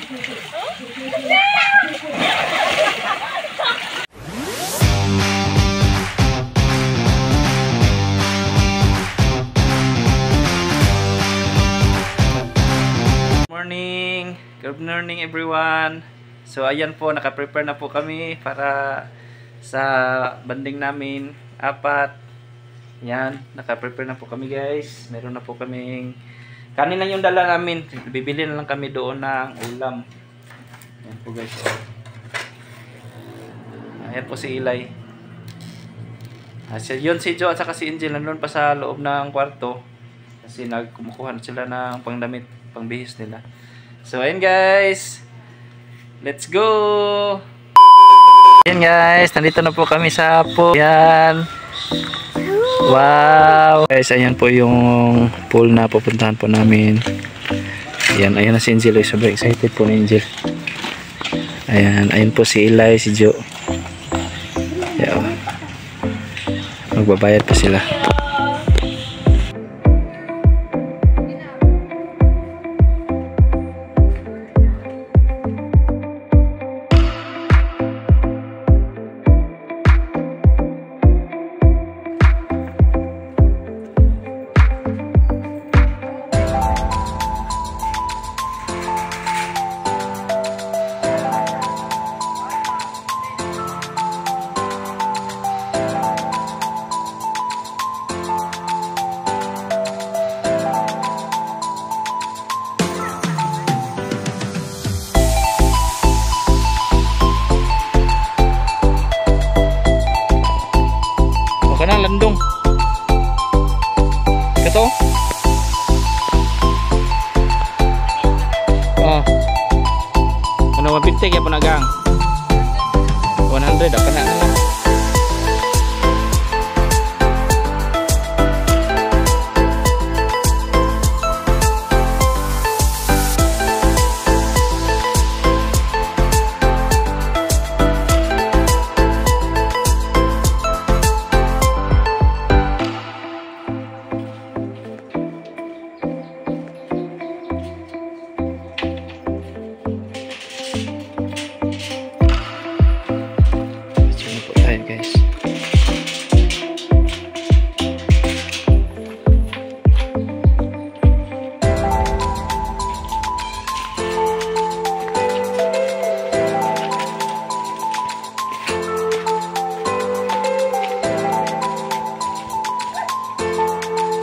Good morning everyone. So ayan po, naka-prepare na po kami para sa banding namin. Apat. Yan, naka-prepare na po kami guys. Meron na po kaming kanin lang yung dala namin. Bibili na lang kami doon ng ulam. Ayan po guys. Ayan po si Eli. Yun si Joe at saka si Angel nandun pa sa loob ng kwarto. Kasi nagkumukuha sila ng pangdamit, pangbihis nila. So ayun guys, let's go. Ayan guys, nandito na po kami sa pool. Ayan. Wow guys, ayan po yung pool na pupuntahan po namin. Ayan, ayan na si Angel. Sobrang excited po ni Angel. Ayan, ayan po si Eli, si Joe. Ayan. Magbabayad pa sila. Landong ito ano mapintik ya penagang 100 akan na lang. Guys,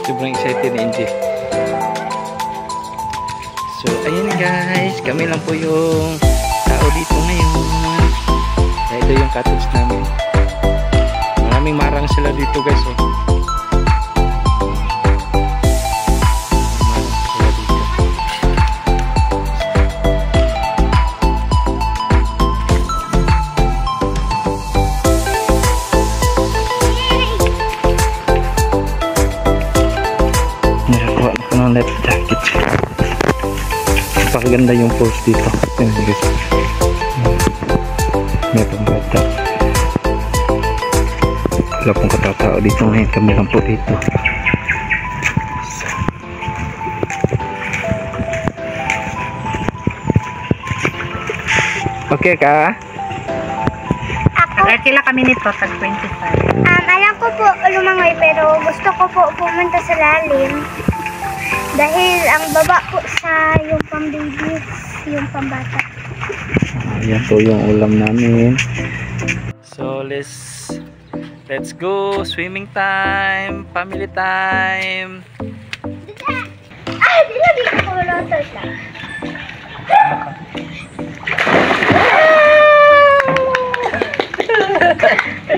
sobrang excited ni Angel. So ayun guys, kami lang po yung tao dito ngayon. Ito yung cottage namin. Maraming marang sila dito guys. Oh. Nakakuha ko ng life jacket. Napakaganda yung post dito. May pambata. Wala pong katatao dito ngayon. Kami lang po dito. Okay ka? Kila kami nito sa 25. Alam ko po lumangoy pero gusto ko po pumunta sa lalim. Dahil ang baba po sa yung pang-baby, yung pambata. Ayan po yung ulam namin. So let's go swimming time, family time. Di na dito ko lotol lang.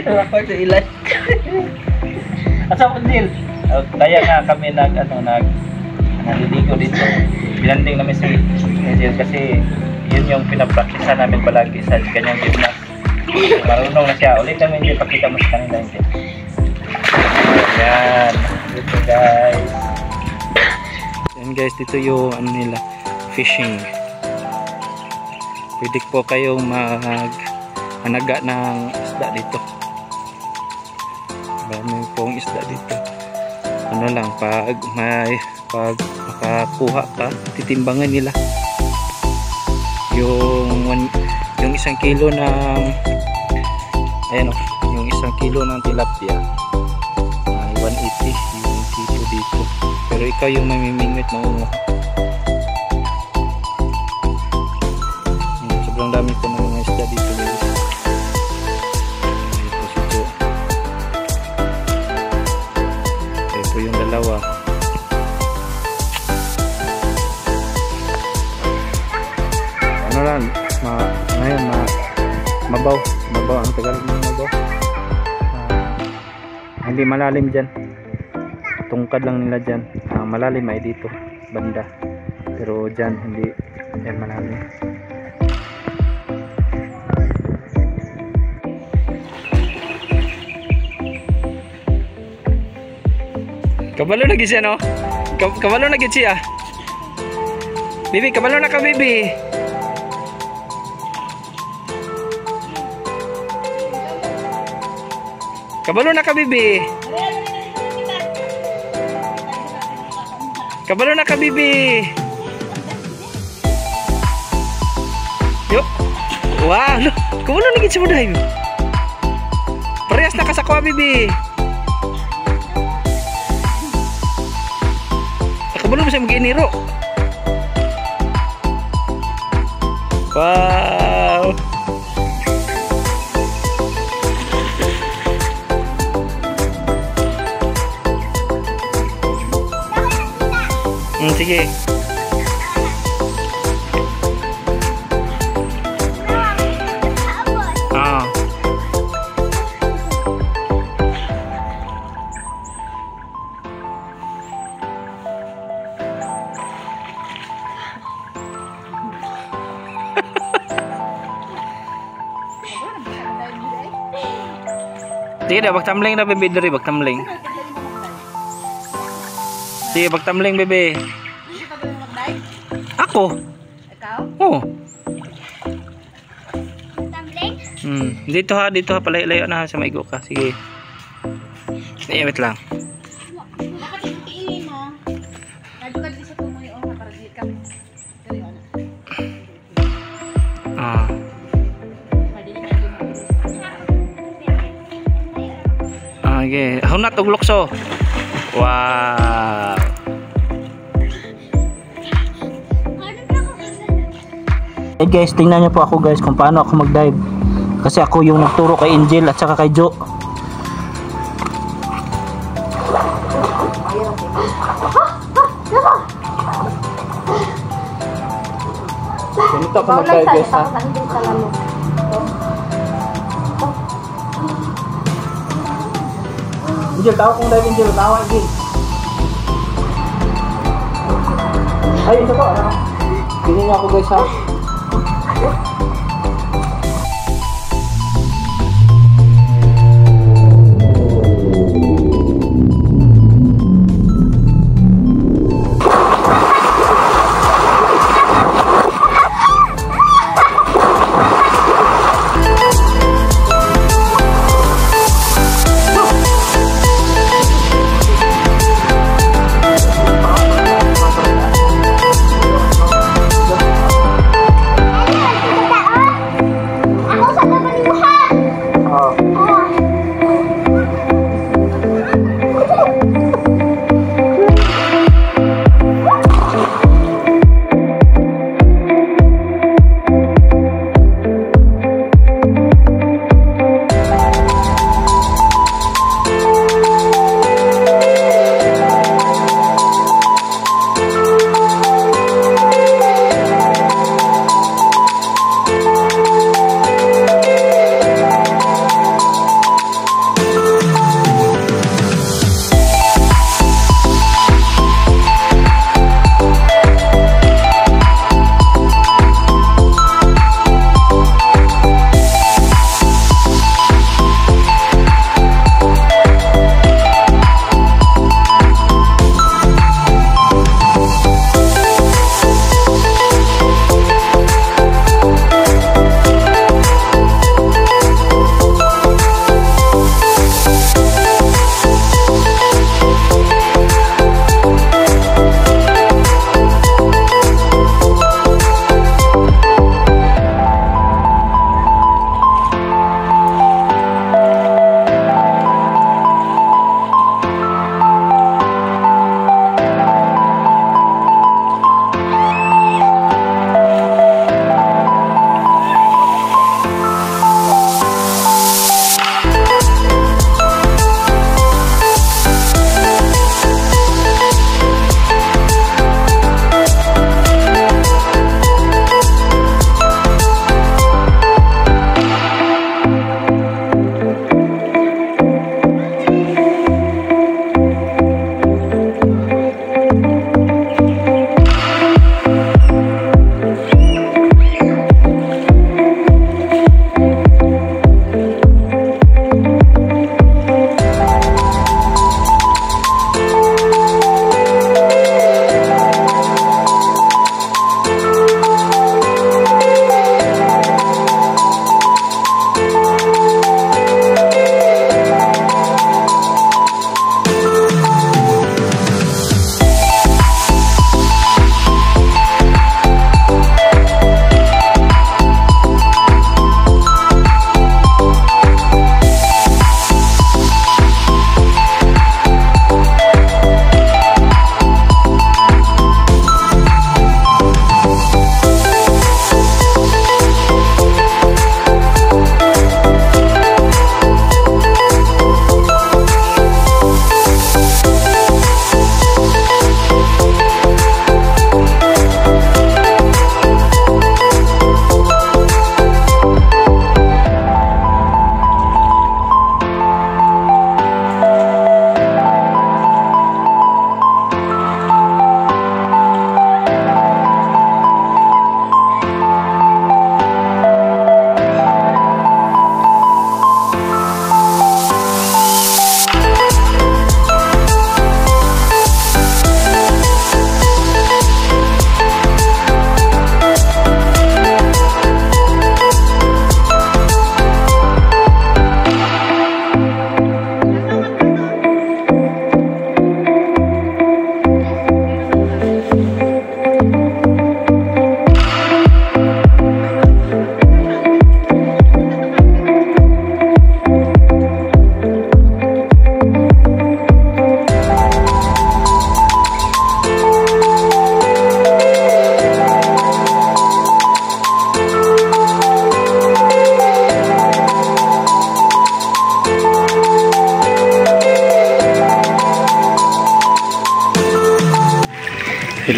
Ako sa ilan. Asa mo Jill? Kaya nga kami naliligo dito. Binanding namin si Jill kasi yun yung pinapractice namin palagi sa kanyang gymnast. Marunong na siya. Ulit namin yung pakita mo sa kanila. Ayan. Dito guys. Ayan guys, dito yung ano nila, fishing. Pwede po kayong mag-anaga ng isda dito. Marami pong isda dito. Ano lang, pag makakuha ka, titimbangan nila yung 1 kilo ng ayan o, yung 1 kilo ng tilapia ay 180 yung kilo dito, pero ikaw yung mamimingwit mo. Sobrang dami po ng mga isda dito guys. Ito si Jo, ito yung dalawa. Ano lang, ngayon mabaw ang Tagalog ng mabaw. Hindi malalim dyan, tungkad lang nila dyan. Malalim ay dito banda, pero dyan hindi yan malalim. Kabalo lagi siya no? Kabalo lagi siya. Bibi, kabalo na ka bibi. Kabalo na ka bibi. Kabalo na ka bibi. Yo. Wow, look. Kabalo lagi siya mo dahil. Parehas na kasakwa bibi. Kabalo mo siya mag-iniro. Wow. Sige. Sige na, bagtamling na bebe dari, bagtamling. Sige, bagtamling bebe. Ako? Ikaw? Oo. Tumbling? Dito ha, palayo na sa maigo ka. Sige. Wait lang. Dapat yung tiilin mo. Lalo ka dito sa tumoy o para di ka. Okay, hunat og lukso. Wow. Hey guys, tingnan niyo po ako guys kung paano ako mag-dive. Kasi ako yung nagturo kay Angel at saka kay Jo. Ganito ako mag-dive guys ha. Angel, tawa kong dive Angel, tawa Angel. Ay, ito po, ano? Tingnan niyo ako guys ha.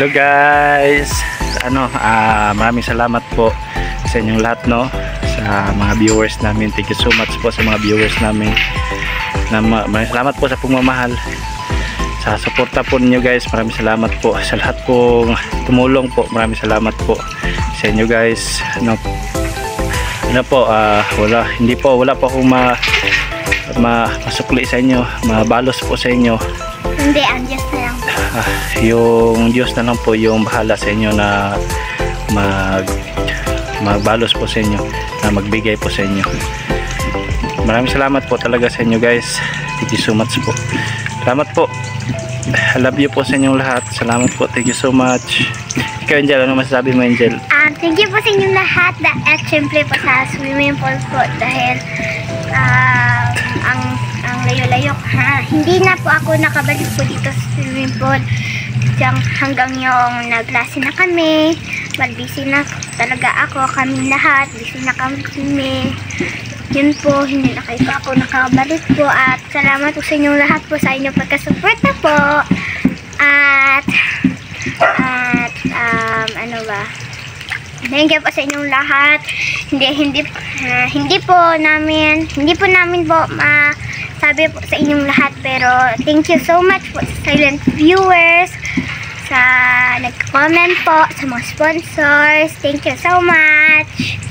Hello guys. Maraming salamat po sa inyong lahat, no, sa mga viewers namin. Thank you so much po sa mga viewers namin. Maraming salamat po sa pagmamahal, sa suporta po ninyo guys. Maraming salamat po sa lahat pong tumulong po. Maraming salamat po sa inyo guys. Wala po akong masukli sa inyo, mabalos po sa inyo. Hindi, ang Diyos na lang. Yung Diyos na lang po yung bahala sa inyo na magbalos po sa inyo, na magbigay po sa inyo. Maraming salamat po talaga sa inyo guys. Thank you so much po. Salamat po. I love you po sa inyong lahat. Salamat po. Thank you so much. Ikaw, Angel, ano masasabi mo, Angel? Thank you po sa inyong lahat. At syempre po sa swimming pool po dahil ang layo-layo. Hindi na po ako nakabalik po dito sa swimming pool. Hanggang yung naglasi na kami. Busy na talaga ako. Kami lahat. Busy na kami. Yun po. Hindi na kayo ako nakabalik po. At salamat po sa inyong lahat po sa inyong pagkasuporta po. At thank you po sa inyong lahat. Hindi po namin po masabi po sa inyong lahat, pero thank you so much po sa silent viewers, sa nag-comment po, sa mga sponsors. Thank you so much.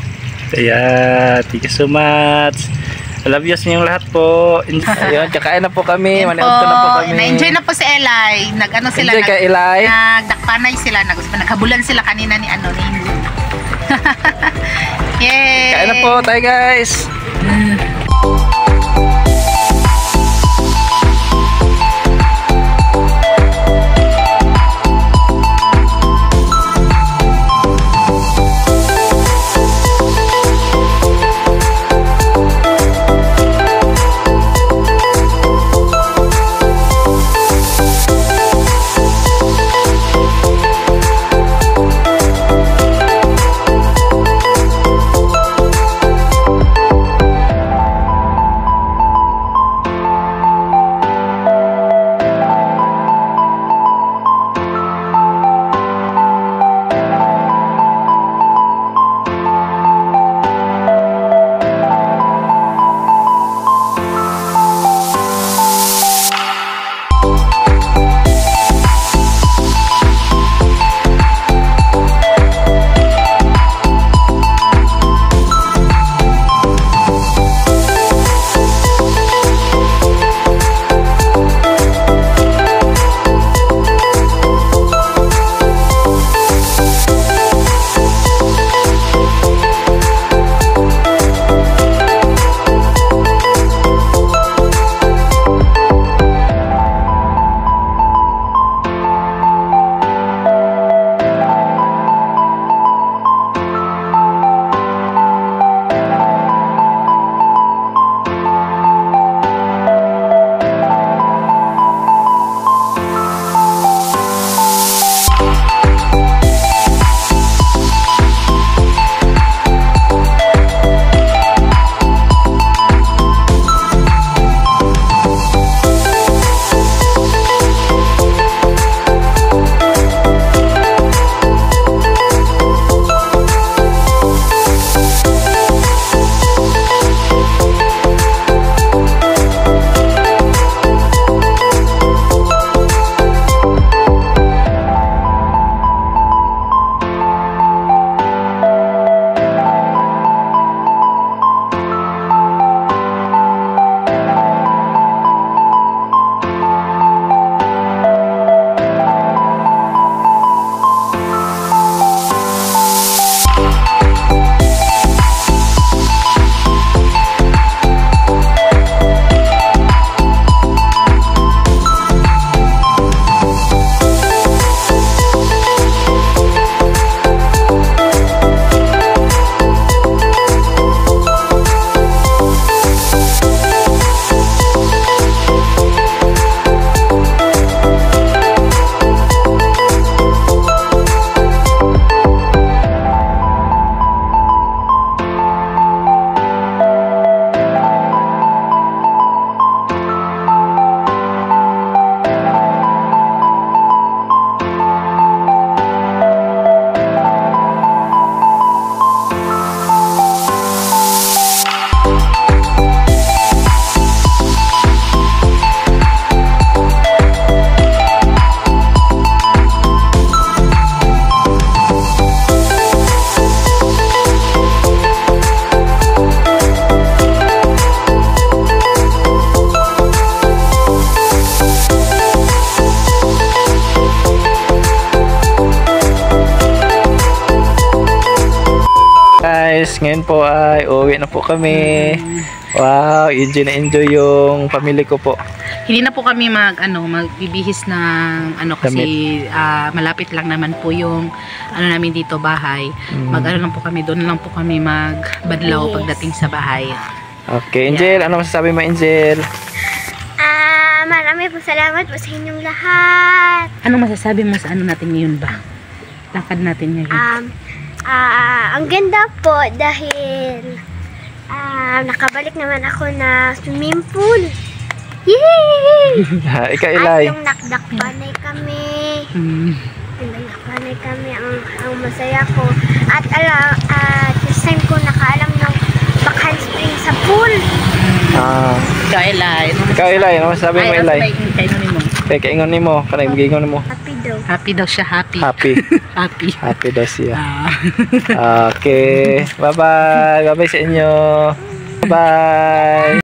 Yeah, thank you so much. I love you sa inyong lahat po. Ayun, kakain na po kami. Maniunto na po kami. Na-enjoy na po si Eli. Sila. Enjoy ka, Eli? Nagdakpanay sila. Naghabulan sila kanina ni Hindi. Yay! Kain na po tayo guys. guys, ngayon po ay uuwi na po kami. Wow, enjoy na enjoy yung pamilya ko po. Hindi na po kami magbibihis ng kasi malapit lang naman po yung namin dito bahay. Lang po kami doon lang po kami magbadlaw pagdating sa bahay. Okay, Angel, ano masasabi mo, Angel? Marami po salamat po sa inyong lahat. Ano masasabi mo sa natin ngayon ba? Lakad natin ngayon. Ang ganda po dahil nakabalik naman ako na swimming pool. Yay! Ikaw, At Ilay. yung nakdakpanay kami. Nakdakpanay kami. Ang masaya ko. At this time ko nakaalam ng backhand spring sa pool. Ikaw, Ilay, ano masasabi mo, Ilay? Kainin mo. Kaingon mo, kanang giingon mo. Happy daw. Happy daw siya, happy. Happy. Happy. Happy daw siya. Okay. Bye-bye. Bye-bye sa inyo. Bye.